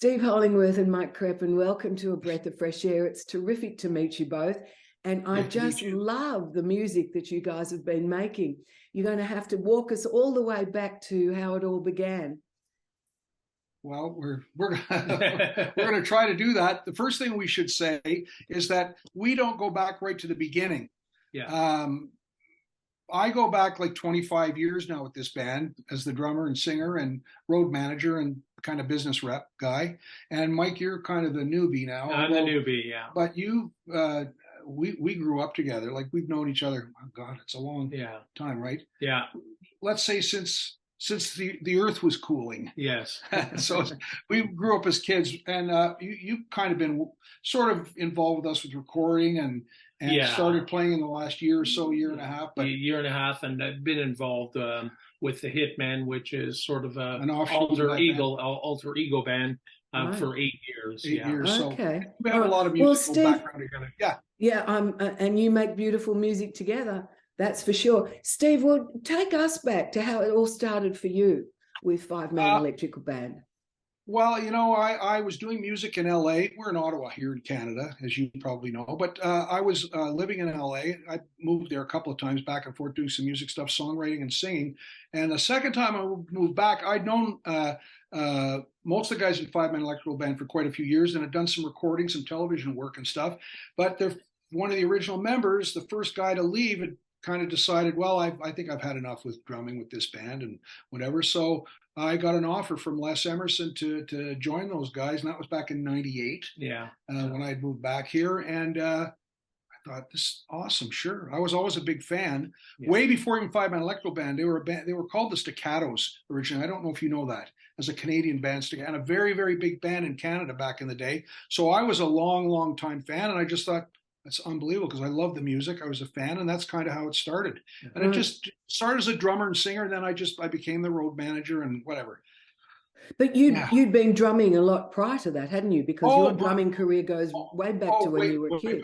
Steve Hollingworth and Mike Crepin, welcome to A Breath of Fresh Air. It's terrific to meet you both. And I just love the music that you guys have been making. You're going to have to walk us all the way back to how it all began. Well, we're going to try to do that. The first thing we should say is that we don't go back right to the beginning. Yeah. I go back like 25 years now with this band as the drummer and singer and road manager and kind of business rep guy. And Mike, you're kind of the newbie now. I'm the newbie, yeah. But you, we grew up together. Like we've known each other. Oh God, it's a long time, right? Yeah. Let's say since the earth was cooling. Yes. So we grew up as kids, and you've kind of been sort of involved with us with recording and started playing in the last year or so, year and a half. But a year and a half, and I've been involved with the Hitmen, which is sort of an alter ego band for 8 years. 8 years. Okay. So we have a lot of musical background together. Yeah. Yeah. And you make beautiful music together. That's for sure. Steve, well, take us back to how it all started for you with Five Man Electrical Band. Well, you know, I was doing music in LA. We're in Ottawa here in Canada, as you probably know. But I was living in LA. I moved there a couple of times back and forth doing some music stuff, songwriting and singing. And the second time I moved back, I'd known most of the guys in Five Man Electrical Band for quite a few years and had done some recording, some television work and stuff. But one of the original members, the first guy to leave, had kind of decided, well, I think I've had enough with drumming with this band and whatever. So I got an offer from Les Emmerson to join those guys, and that was back in '98. Yeah. When I'd moved back here, and I thought, this is awesome. Sure, I was always a big fan. Yeah. Way before even Five Man Electrical Band, they were a band. They were called the Staccatos originally. I don't know if you know that, as a Canadian band, and a very, very big band in Canada back in the day. So I was a long time fan, and I just thought, that's unbelievable because I love the music. I was a fan, and that's kind of how it started. And it just started as a drummer and singer, and then I became the road manager and whatever. But you'd been drumming a lot prior to that, hadn't you? Because your drumming career goes way back to when you were a kid.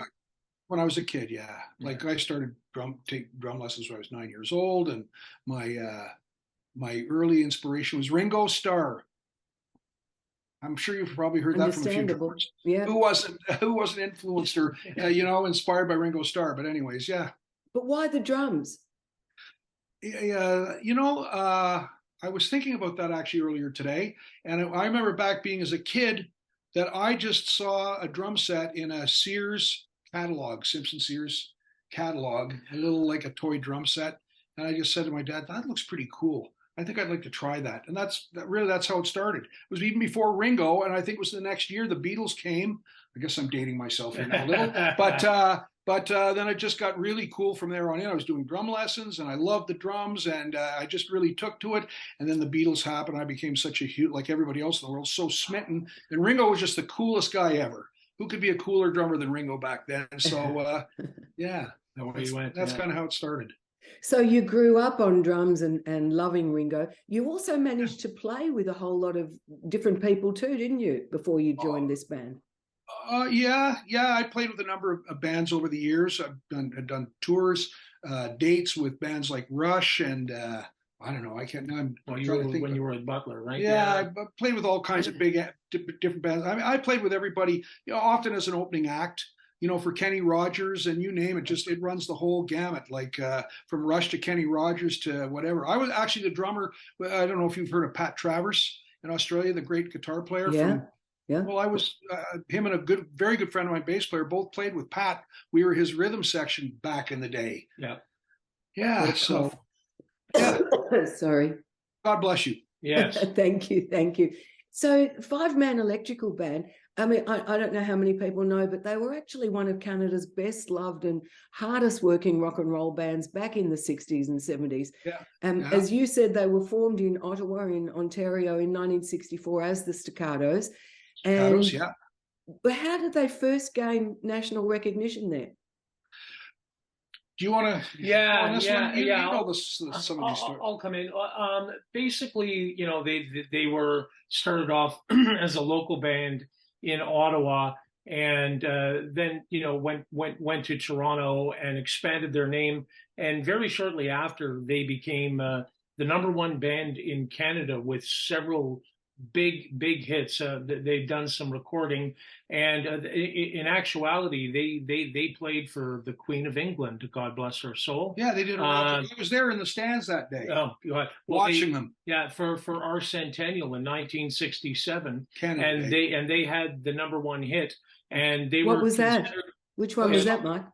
When I was a kid, yeah. Like I started take drum lessons when I was 9 years old, and my early inspiration was Ringo Starr. I'm sure you've probably heard that from a few drummers. Yeah. Who wasn't influenced or inspired by Ringo Starr? But anyways, yeah. But why the drums? I was thinking about that actually earlier today, and I remember back being as a kid that I just saw a drum set in a Sears catalog, Simpson Sears catalog, a little like a toy drum set, and I just said to my dad, "That looks pretty cool. I think I'd like to try that." And that's how it started. It was even before Ringo, and I think it was the next year the Beatles came. I guess I'm dating myself here now a little, but then it just got really cool from there on in. I was doing drum lessons, and I loved the drums, and I just really took to it. And then the Beatles happened. I became such a huge, like everybody else in the world, so smitten. And Ringo was just the coolest guy ever. Who could be a cooler drummer than Ringo back then? So that's kind of how it started. So you grew up on drums and loving Ringo. You also managed to play with a whole lot of different people too, didn't you, before you joined this band? Yeah. I played with a number of bands over the years. I've done tours, dates with bands like Rush and I don't know. I can't. When you were at Butler, right? Yeah, I played with all kinds of big different bands. I mean, I played with everybody. Often as an opening act. For Kenny Rogers and you name it, it runs the whole gamut, like from Rush to Kenny Rogers to whatever. I was actually the drummer. I don't know if you've heard of Pat Travers in Australia, the great guitar player. Yeah. Well, I was him and a very good friend of my bass player both played with Pat. We were his rhythm section back in the day. Yeah. Yeah. So. Yeah. Sorry. God bless you. Yes. Thank you. So Five Man Electrical Band, I mean, I don't know how many people know, but they were actually one of Canada's best loved and hardest working rock and roll bands back in the 60s and 70s. Yeah. As you said, they were formed in Ottawa in Ontario in 1964 as the Staccatos. Yeah. But how did they first gain national recognition there? Do you want to? Yeah. Some of these stories. I'll come in. Basically, they were started off as a local band in Ottawa, and then went to Toronto and expanded their name. And very shortly after, they became the #1 band in Canada with several big hits. They've done some recording, and in actuality, they played for the Queen of England, God bless her soul. Yeah, they did. I was there in the stands that day. Oh, God. Watching them. Yeah, for our centennial in 1967, Canada and Day. they had the #1 hit, and they What were was that? Which one was that, Mike?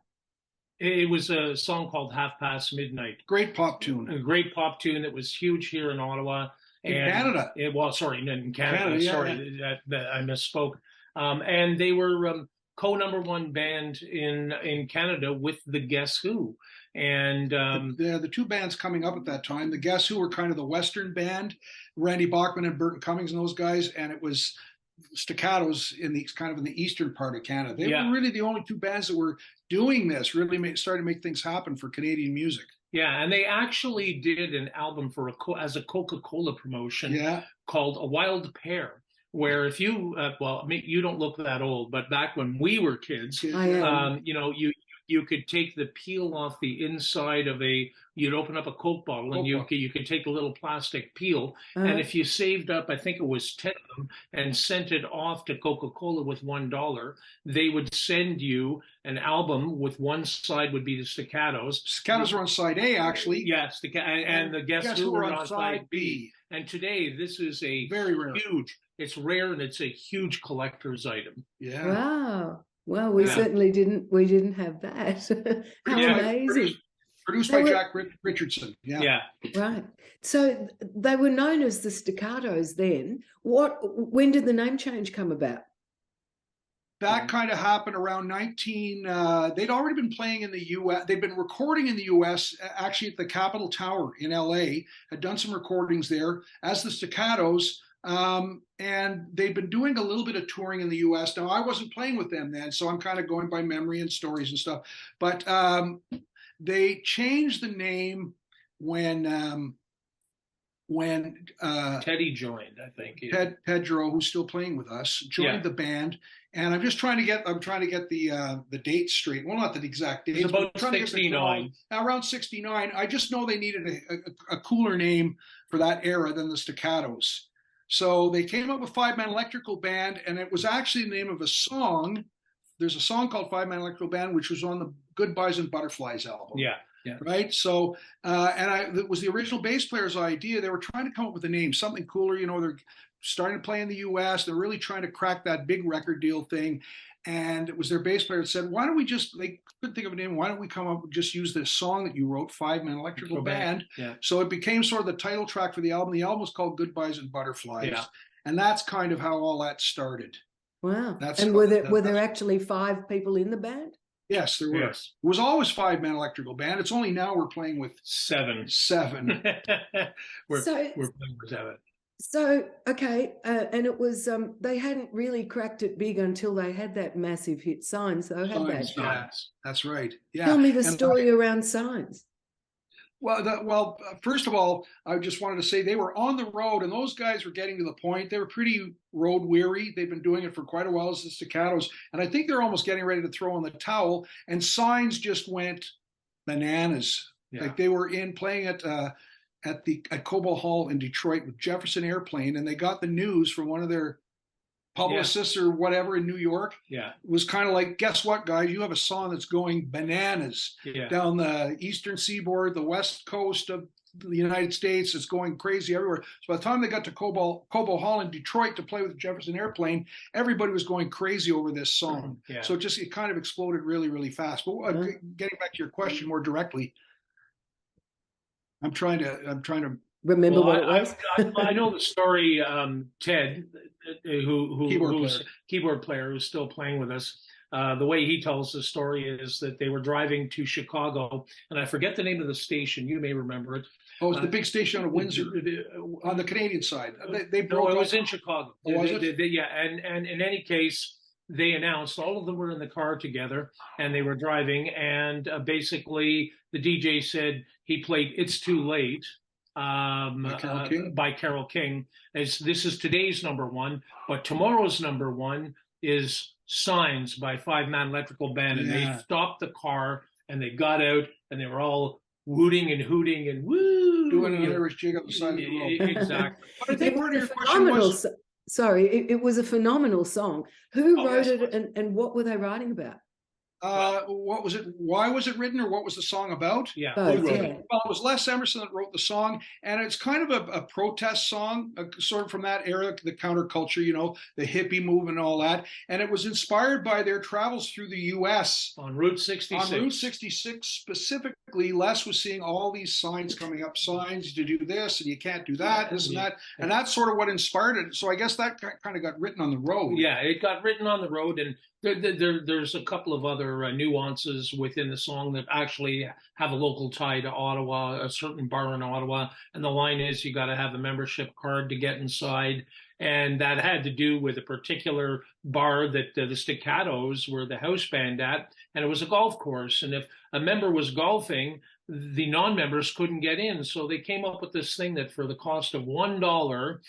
It was a song called "Half Past Midnight." Great pop tune. A great pop tune that was huge here in Ottawa. In Canada. In Canada. Yeah, sorry, that I misspoke. And they were co-#1 band in Canada with the Guess Who. And the two bands coming up at that time, the Guess Who were kind of the Western band, Randy Bachman and Burton Cummings and those guys, and it was Staccatos in the eastern part of Canada. They were really the only two bands that were doing this, really started to make things happen for Canadian music. Yeah, and they actually did an album as a Coca-Cola promotion called A Wild Pear, where if you, you don't look that old, but back when we were kids, you know, you could take the peel off the inside of you'd open up a Coke bottle and you could take a little plastic peel. And if you saved up, I think it was 10 of them, and sent it off to Coca-Cola with $1, they would send you an album with one side would be the Staccatos. Staccatos are on side A, actually. Yes, and the Guess Who were on side B. And today, this is a very rare. Huge, it's rare, and it's a huge collector's item. Yeah. Wow. Well, we certainly didn't have that. How amazing. Produced by Jack Richardson. Yeah. Right. So they were known as the Staccatos then. When did the name change come about? That kind of happened around they'd already been playing in the U.S. They'd been recording in the U.S., actually at the Capitol Tower in L.A., had done some recordings there as the Staccatos. And they've been doing a little bit of touring in the U.S. Now, I wasn't playing with them then, so I'm kind of going by memory and stories and stuff. But they changed the name when Teddy joined, I think. Pedro, who's still playing with us, joined the band. And I'm just trying to get the date straight. Well, not the exact date. It's about 69. Around 69. I just know they needed a cooler name for that era than the Staccatos. So they came up with Five Man Electrical Band, and it was actually the name of a song. There's a song called Five Man Electrical Band, which was on the Goodbyes and Butterflies album. Yeah. Right. So, it was the original bass player's idea. They were trying to come up with a name, something cooler. You know, they're starting to play in the U.S. They're really trying to crack that big record deal thing. And it was their bass player that said, why don't we they couldn't think of a name. Why don't we come up and just use this song that you wrote, Five Man Electrical Band? Yeah. So it became sort of the title track for the album. The album was called Goodbyes and Butterflies. Yeah. And that's kind of how all that started. Wow. Were there actually 5 people in the band? Yes, there were. Yes. It was always Five Man Electrical Band. It's only now we're playing with 7. we're playing with 7. So, okay, and it was, they hadn't really cracked it big until they had that massive hit, Signs, though, had they? Yeah, that's right. Yeah. Tell me the story around Signs. Well, first of all, I just wanted to say they were on the road, and those guys were getting to the point. They were pretty road weary. They've been doing it for quite a while as the Staccatos, and I think they're almost getting ready to throw in the towel, and Signs just went bananas. Yeah. Like they were playing at Cobo Hall in Detroit with Jefferson Airplane, and they got the news from one of their publicists or whatever in New York. Yeah, it was kind of like, guess what, guys? You have a song that's going bananas down the eastern seaboard, the west coast of the United States. It's going crazy everywhere. So by the time they got to Cobo Hall in Detroit to play with Jefferson Airplane, everybody was going crazy over this song. Yeah. So it kind of exploded really, really fast. But getting back to your question more directly, I'm trying to remember what it was. I know the story. Ted, who's keyboard player, who's still playing with us. The way he tells the story is that they were driving to Chicago, and I forget the name of the station. You may remember it. Oh, it's the big station on Windsor, on the Canadian side. They broke. No, it was in Chicago. Oh, was it? Yeah, and in any case, they announced all of them were in the car together, and they were driving, and basically the DJ said he played "It's Too Late" by Carole King. As this is today's #1, but tomorrow's #1 is "Signs" by Five Man Electrical Band, and they stopped the car and they got out and they were all wooting and hooting and woo, doing an Irish jig on the side of the road. Exactly. But I think It part was of a your question phenomenal was, sorry, it was a phenomenal song. Who wrote yes, it, and what were they writing about? what was it? Why was it written, or what was the song about? Yeah. Both, Who wrote yeah. it? Well, it was Les Emerson that wrote the song, and it's kind of a protest song, sort of from that era, the counterculture, the hippie movement and all that. And it was inspired by their travels through the U.S. On Route 66. On Route 66 specifically, Les was seeing all these signs coming up, signs to do this, and you can't do that, this and that. And that's sort of what inspired it. So I guess that kind of got written on the road. Yeah, it got written on the road, and there's a couple of other nuances within the song that actually have a local tie to Ottawa, a certain bar in Ottawa. And the line is, you got to have a membership card to get inside. And that had to do with a particular bar that the Staccatos were the house band at. And it was a golf course. And if a member was golfing, the non-members couldn't get in. So they came up with this thing that for the cost of $1,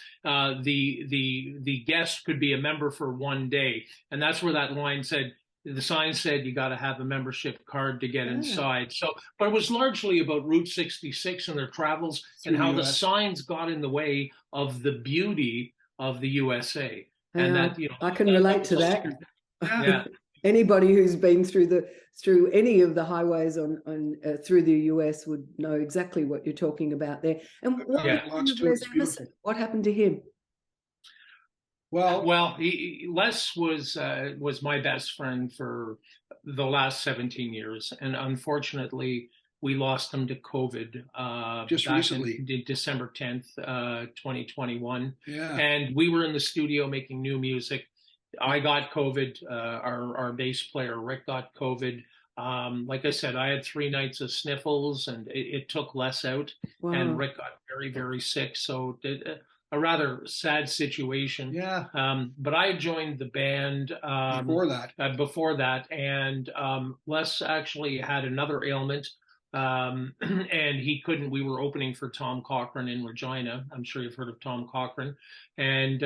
the guest could be a member for one day. And that's where that line said, the sign said you got to have a membership card to get inside. So, but it was largely about Route 66 and their travels and how the signs got in the way of the beauty of the USA. And that, I can relate to that. Yeah. Anybody who's been through any of the highways on through the US would know exactly what you're talking about there. And what happened to Les Emmerson? What happened to him? Well, Les was my best friend for the last 17 years, and unfortunately, we lost him to COVID just recently, December 10th, 2021. Yeah, and we were in the studio making new music. I got COVID. Our bass player Rick got COVID. Like I said, I had 3 nights of sniffles, and it took Les out. Wow. And Rick got very, very sick. So a rather sad situation. Yeah. But I joined the band before that, and Les actually had another ailment. And he couldn't. We were opening for Tom Cochrane in Regina. I'm sure you've heard of Tom Cochrane. And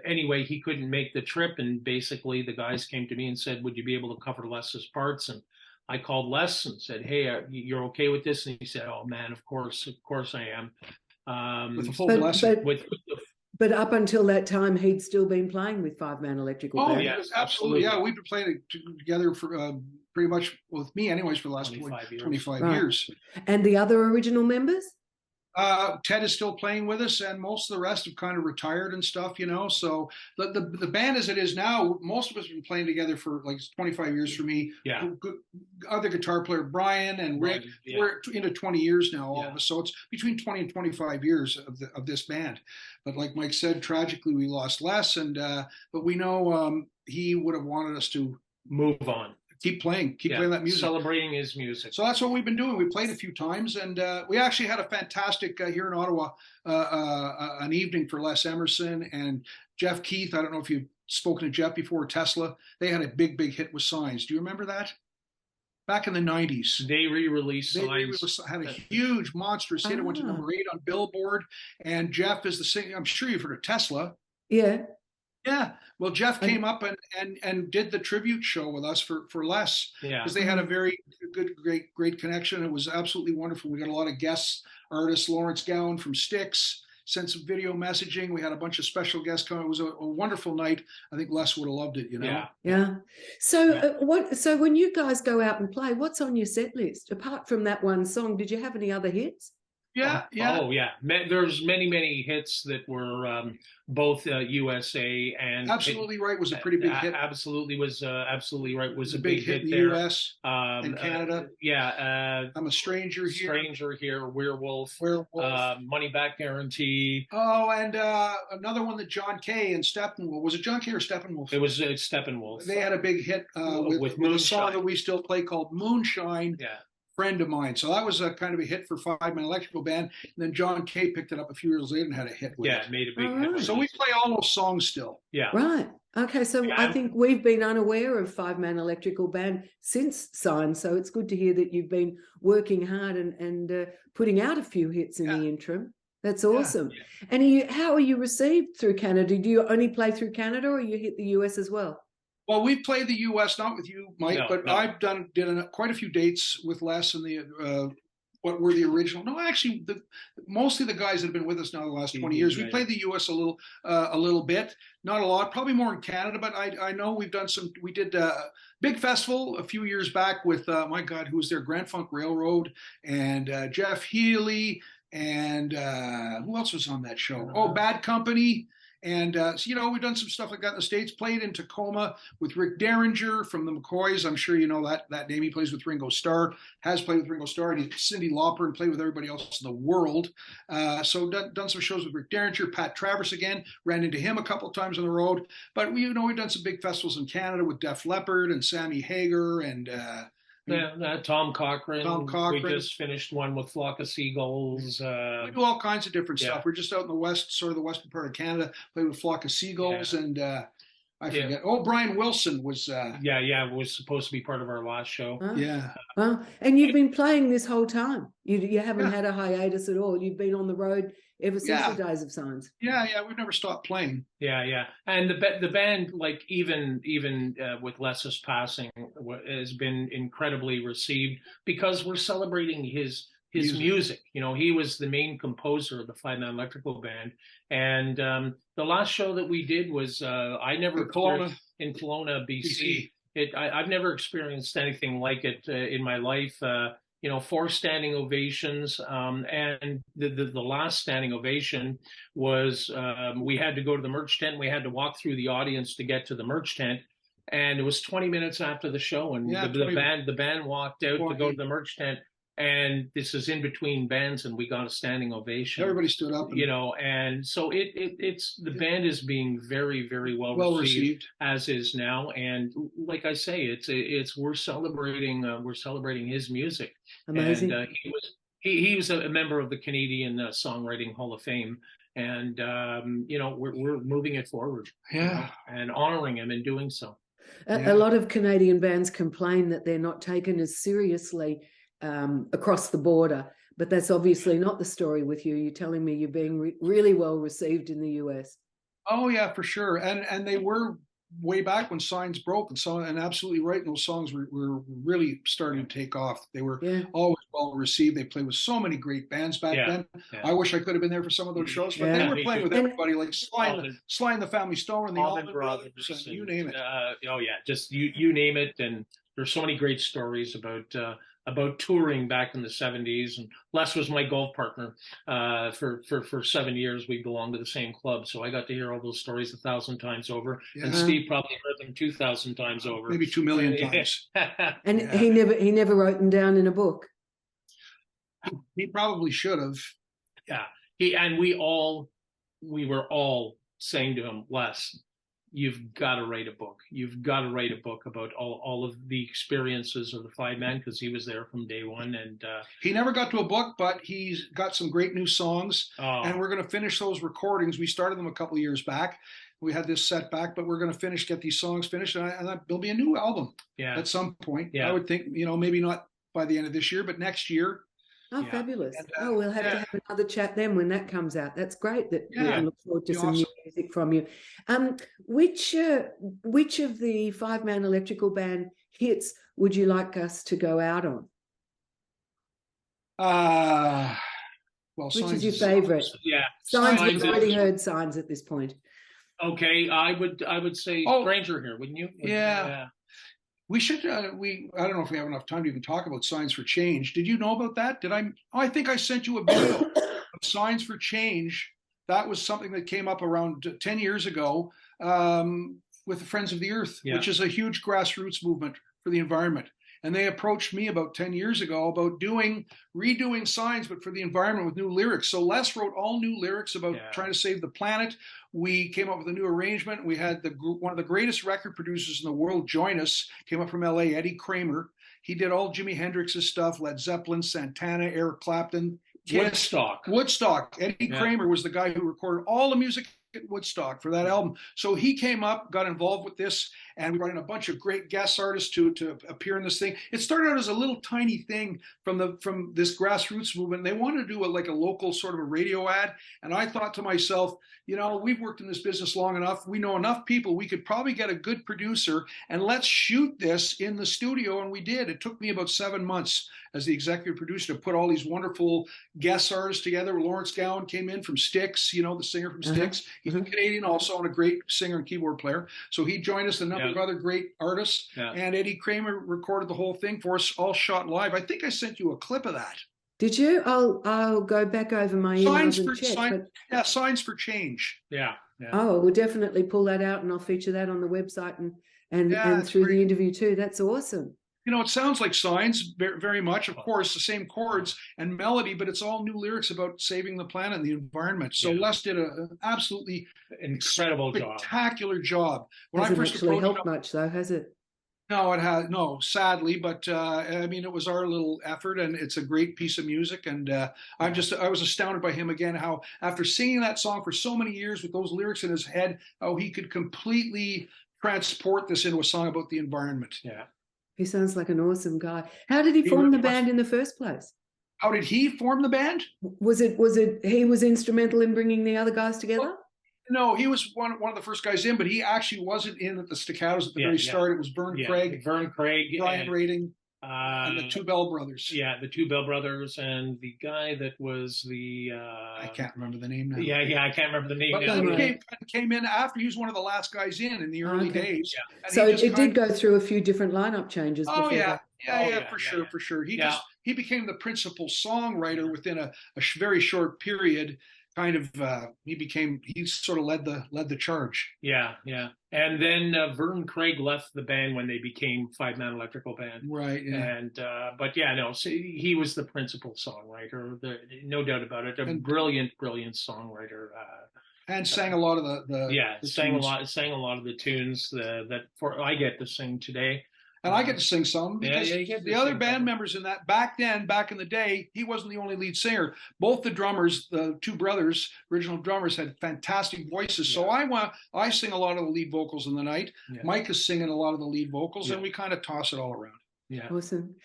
anyway, he couldn't make the trip, and basically the guys came to me and said, would you be able to cover Les's parts? And I called Les and said, hey, you're okay with this? And he said, oh man, of course I am. With a full blessing. But up until that time, he'd still been playing with Five Man Electrical Band. Oh, yes, absolutely. Yeah, we've been playing together for pretty much, with me anyways, for the last 25 years. And the other original members? Ted is still playing with us, and most of the rest have kind of retired and stuff, So the band as it is now, most of us have been playing together for like 25 years for me. Yeah. Other guitar player Brian and Rick, we're into 20 years now, all of us. So it's between 20 and 25 years of this band. But like Mike said, tragically we lost Les, and but we know he would have wanted us to move on. Keep playing that music. Celebrating his music. So that's what we've been doing. We played a few times, and we actually had a fantastic, here in Ottawa, an evening for Les Emmerson and Jeff Keith. I don't know if you've spoken to Jeff before, Tesla. They had a big hit with Signs. Do you remember that? Back in the 90s. They re-released Signs. They had a huge, monstrous hit. It went to number 8 on Billboard, and Jeff is the singer. I'm sure you've heard of Tesla. Yeah. Yeah, well, Jeff came up and did the tribute show with us for Les, because they had a very good, great connection. It was absolutely wonderful. We got a lot of guest artists. Lawrence Gowan from Styx sent some video messaging. We had a bunch of special guests come. It was a wonderful night. I think Les would have loved it. Yeah. So So when you guys go out and play, what's on your set list apart from that one song? Did you have any other hits? Yeah. Oh, yeah. There's many hits that were both USA and Absolutely Right was a pretty big hit. Absolutely Right was a big hit in the US and Canada. I'm a Stranger Here. Werewolf. Money Back Guarantee. Oh, and another one that John Kay and Steppenwolf. Was it John Kay or Steppenwolf? It was Steppenwolf. They had a big hit with a song that we still play called Moonshine. Yeah. Friend of mine. So that was a kind of a hit for Five Man Electrical Band. And then John Kay picked it up a few years later and had a hit with it. Yeah, made a big hit. So we play all those songs still. Yeah. Right. Okay. So I think we've been unaware of Five Man Electrical Band since Signs. So it's good to hear that you've been working hard and putting out a few hits in the interim. That's awesome. Yeah. And how are you received through Canada? Do you only play through Canada, or you hit the US as well? Well, we've played the U.S., not with you, Mike, but I've did quite a few dates with Les in what were the original? No, actually, mostly the guys that have been with us now the last 20 years. We played the U.S. a little bit, not a lot, probably more in Canada. But I know we've done some. We did a big festival a few years back with my God, who was there? Grand Funk Railroad and Jeff Healy and who else was on that show? Oh, Bad Company. And, so, we've done some stuff like that in the States, played in Tacoma with Rick Derringer from the McCoys. I'm sure you know that name. He plays with Ringo Starr, has played with Ringo Starr, and he's Cyndi Lauper and played with everybody else in the world. So done some shows with Rick Derringer, Pat Travers again, ran into him a couple of times on the road. But, we've done some big festivals in Canada with Def Leppard and Sammy Hagar and Tom Cochrane. We just finished one with Flock of Seagulls. We do all kinds of different stuff. We're just out in the west, sort of the western part of Canada, played with Flock of Seagulls and I forget. Oh, Brian Wilson was. Was supposed to be part of our last show. Yeah. Well, and you've been playing this whole time. You haven't had a hiatus at all. You've been on the road ever since the days of Signs. Yeah, we've never stopped playing. Yeah, and the band, like even with Les's passing, has been incredibly received because we're celebrating his music. He was the main composer of the Five Man Electrical Band, and the last show that we did was in Kelowna, BC. I've never experienced anything like it in my life. 4 standing ovations, and the last standing ovation was we had to go to the merch tent. We had to walk through the audience to get to the merch tent, and it was 20 minutes after the show, and the band walked out to go to the merch tent. And this is in between bands, and we got a standing ovation. Everybody stood up, and so it's the band is being very, very well received, as is now. And like I say, we're celebrating his music. Amazing. And he was a member of the Canadian Songwriting Hall of Fame, and we're moving it forward, and honoring him in doing so. A lot of Canadian bands complain that they're not taken as seriously across the border, but that's obviously not the story with you. You're telling me you're being really well received in the US. Oh yeah, for sure. And they were way back when Signs broke, and absolutely right. And those songs were really starting to take off. They were always well received. They played with so many great bands back then. Yeah. I wish I could have been there for some of those shows, but they were playing with everybody, like Sly and the Family Stone and the Allman Brothers, and you name it. Just you name it. And there's so many great stories about touring back in the 70s. And Les was my golf partner for 7 years. We belonged to the same club. So I got to hear all those stories 1,000 times over. Yeah. And Steve probably heard them 2,000 times over. Maybe 2 million times. And he never wrote them down in a book. He probably should have. Yeah. We were all saying to him, Les, you've got to write a book. You've got to write a book about all of the experiences of the Five Man, because he was there from day one. And he never got to a book, but he's got some great new songs. And we're going to finish those recordings. We started them a couple of years back. We had this setback, but we're going to get these songs finished, and there'll be a new album at some point. I would think, maybe not by the end of this year, but next year. Oh, fabulous. And, we'll have to have another chat then when that comes out. That's great that we can look forward to some new music from you. Which of the Five Man Electrical Band hits would you like us to go out on? Well, which is your favorite? Signs. We've already heard Signs at this point. Okay, I would say Stranger here, wouldn't you? Yeah. We should. I don't know if we have enough time to even talk about Signs for Change. Did you know about that? I think I sent you a video of Signs for Change. That was something that came up around 10 years ago with the Friends of the Earth, which is a huge grassroots movement for the environment. And they approached me about 10 years ago about redoing Signs, but for the environment with new lyrics. So Les wrote all new lyrics about trying to save the planet. We came up with a new arrangement. We had one of the greatest record producers in the world join us, came up from LA, Eddie Kramer. He did all Jimi Hendrix's stuff, Led Zeppelin, Santana, Eric Clapton. Woodstock. Eddie Kramer was the guy who recorded all the music at Woodstock for that album. So he came up, got involved with this, and we brought in a bunch of great guest artists to appear in this thing. It started out as a little tiny thing from this grassroots movement. They wanted to do like a local sort of a radio ad, and I thought to myself, we've worked in this business long enough. We know enough people. We could probably get a good producer, and let's shoot this in the studio. And we did. It took me about 7 months as the executive producer to put all these wonderful guest artists together. Lawrence Gowan came in from Styx, the singer from Styx. He's a Canadian also and a great singer and keyboard player. So he joined us, a number of other great artists. Yeah. And Eddie Kramer recorded the whole thing for us, all shot live. I think I sent you a clip of that. Did you? I'll go back over my emails and check. Signs for Change. Yeah. Oh, we'll definitely pull that out, and I'll feature that on the website and through the interview too. That's awesome. It sounds like Signs very much. Of course, the same chords and melody, but it's all new lyrics about saving the planet and the environment. So Les did an absolutely incredible spectacular job. When hasn't I first actually helped much, though, has it? No, it has no, sadly, but it was our little effort, and it's a great piece of music. And I was astounded by him again, how after singing that song for so many years with those lyrics in his head, how he could completely transport this into a song about the environment. Yeah. He sounds like an awesome guy. How did he form the band in the first place? How did he form the band? Was it he was instrumental in bringing the other guys together? Well, no, he was one of the first guys in, but he actually wasn't in at the Staccatos at the very start. It was Vern Craig, Brian Rating, and the two Bell brothers. Yeah, the two Bell brothers, and the guy that was the I can't remember the name now. Yeah, I can't remember the name. But he came in after. He was one of the last guys in the early days. Yeah. So it did go through a few different lineup changes. Oh yeah, for sure. He became the principal songwriter within a very short period. He sort of led the charge. Yeah. And then Vern Craig left the band when they became Five Man Electrical Band. Right. Yeah. And so he was the principal songwriter. No doubt about it. Brilliant songwriter. And sang a lot of sang a lot of the tunes that I get to sing today. And I get to sing some because the other band members in that back in the day, he wasn't the only lead singer. Both the drummers, the two brothers, original drummers, had fantastic voices. So I sing a lot of the lead vocals in the night. Yeah. Mike is singing a lot of the lead vocals, and we kind of toss it all around. Yeah, awesome.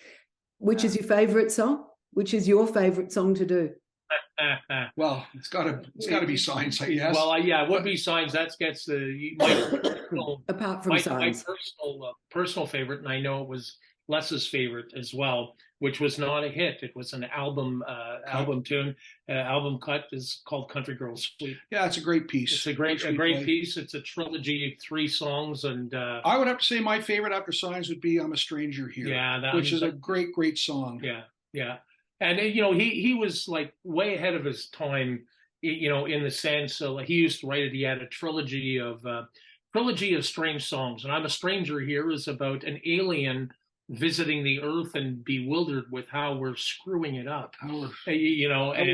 Which is your favorite song? Which is your favorite song to do? Well, it's got to be Signs, I guess. Well, it would be Signs. That gets apart from Signs. My personal favorite, and I know it was Les's favorite as well, which was not a hit. It was an album tune. Album cut is called "Country Girls Sweet." Yeah, it's a great piece. It's a great piece. It's a trilogy of 3 songs, and I would have to say my favorite after Signs would be "I'm a Stranger Here." Yeah, which is a great song. Yeah. And he was like way ahead of his time, in the sense he used to write it. He had a trilogy of strange songs, and "I'm a Stranger Here" is about an alien visiting the Earth and bewildered with how we're screwing it up. And we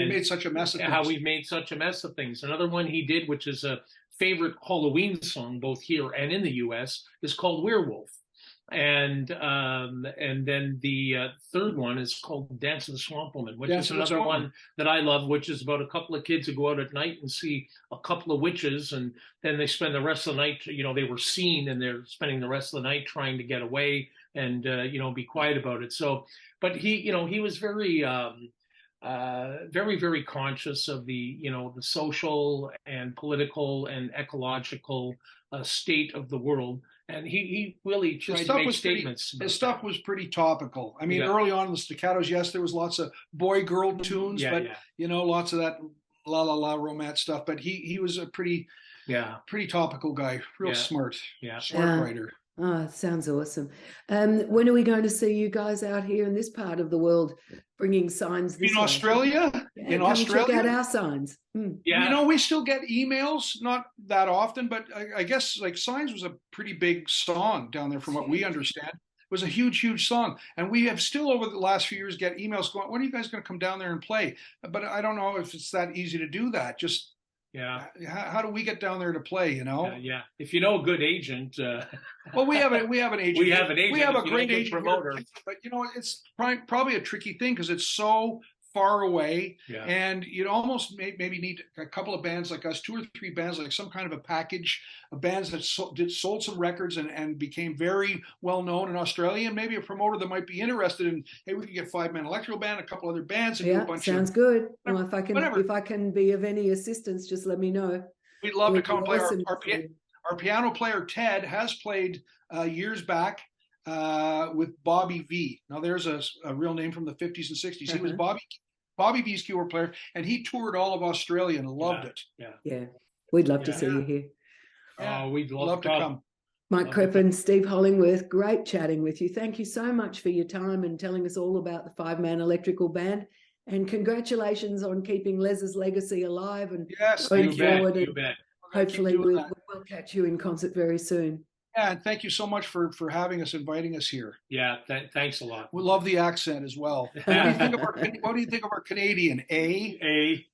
made such a mess of things. How we've made such a mess of things. Another one he did, which is a favorite Halloween song both here and in the U.S., is called "Werewolf." And then the third one is called "Dance of the Swamp Woman," which is another one that I love, which is about a couple of kids who go out at night and see a couple of witches, and then they spend the rest of the night, they were seen, and they're spending the rest of the night trying to get away and be quiet about it. So, but he was very very conscious of the the social and political and ecological state of the world. And he really tried to make statements. His stuff was pretty topical. I mean, early on in the Staccatos, yes, there was lots of boy-girl tunes, but lots of that la la la romance stuff. But he was a pretty topical guy, real smart writer. Oh, sounds awesome. When are we going to see you guys out here in this part of the world bringing Signs this way? Australia? In Australia? Check out our Signs. Yeah. We still get emails, not that often, but I guess like Signs was a pretty big song down there from what we understand. It was a huge song. And we have still over the last few years get emails going, when are you guys going to come down there and play? But I don't know if it's that easy to do that. Just how do we get down there to play? If you know a good agent. Well, we have an agent. We have an agent. We have a great agent promoter. But it's probably a tricky thing because it's so far away, Yeah. and you'd almost maybe need a couple of bands like us, 2 or 3 bands, like some kind of a package of bands that sold some records and became very well known in Australia, and maybe a promoter that might be interested in, hey, we could get 5-man electrical band, a couple other bands, and do a bunch sounds of good. whatever, Well, if I can be of any assistance, just let me know. we'd love to come play. Awesome. Our piano player Ted has played years back with Bobby V. Now there's a real name from the 50s and 60s. He was Bobby V's keyboard player, and he toured all of Australia and loved it. Yeah. We'd love to see you here. Oh, we'd love to come. Mike Crepin, Steve Hollingworth, great chatting with you. Thank you so much for your time and telling us all about the 5-man electrical band. And congratulations on keeping Les's legacy alive and going forward. You bet. Hopefully we'll catch you in concert very soon. Yeah, and thank you so much for having us, inviting us here. Yeah, thanks a lot. We love the accent as well. What do you think of our Canadian? A?